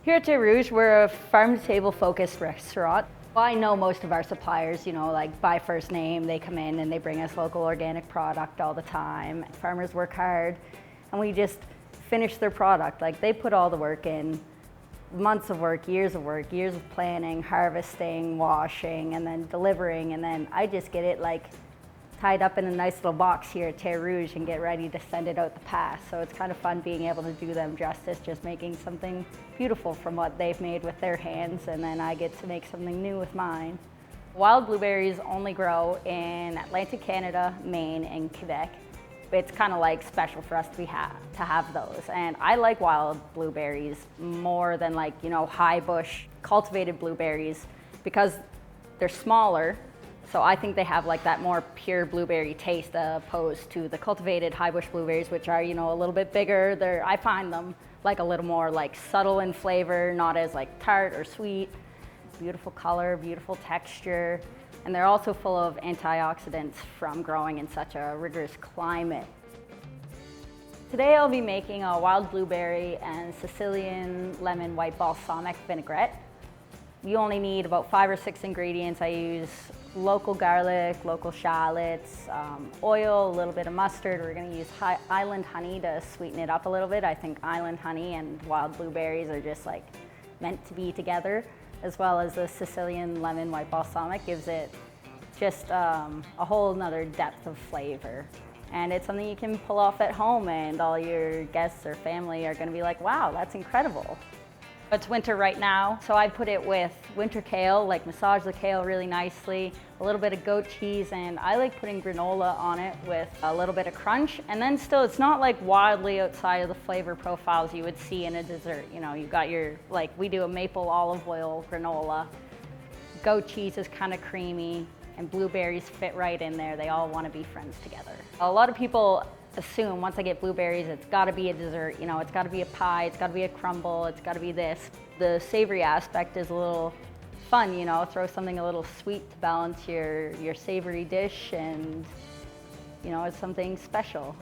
Here at Terra Rouge, we're a farm-to-table focused restaurant. Well, I know most of our suppliers, like by first name. They come in and they bring us local organic product all the time. Farmers work hard and we just finish their product. Like, they put all the work in, months of work, years of planning, harvesting, washing, and then delivering. And then I just get it tied up in a nice little box here at Terra Rouge and get ready to send it out the pass. So it's kind of fun being able to do them justice, just making something beautiful from what they've made with their hands, and then I get to make something new with mine. Wild blueberries only grow in Atlantic Canada, Maine, and Quebec. It's kind of special for us to have those. And I like wild blueberries more than high bush cultivated blueberries because they're smaller. So I think they have that more pure blueberry taste opposed to the cultivated high bush blueberries, which are, a little bit bigger. I find them a little more subtle in flavor, not as tart or sweet. Beautiful color, beautiful texture. And they're also full of antioxidants from growing in such a rigorous climate. Today I'll be making a wild blueberry and Sicilian lemon white balsamic vinaigrette. You only need about 5 or 6 ingredients. I use local garlic, local shallots, oil, a little bit of mustard. We're going to use island honey to sweeten it up a little bit. I think island honey and wild blueberries are just meant to be together, as well as the Sicilian lemon white balsamic gives it just a whole nother depth of flavor. And it's something you can pull off at home and all your guests or family are going to be like, wow, that's incredible. It's winter right now, so I put it with winter kale, massage the kale really nicely, a little bit of goat cheese, and I like putting granola on it with a little bit of crunch. And then still, it's not wildly outside of the flavor profiles you would see in a dessert. You've got your, we do a maple olive oil granola. Goat cheese is kind of creamy, and blueberries fit right in there. They all want to be friends together. A lot of people assume once I get blueberries, it's got to be a dessert. It's got to be a pie, it's got to be a crumble, it's got to be this. The savory aspect is a little fun, throw something a little sweet to balance your savory dish, and it's something special.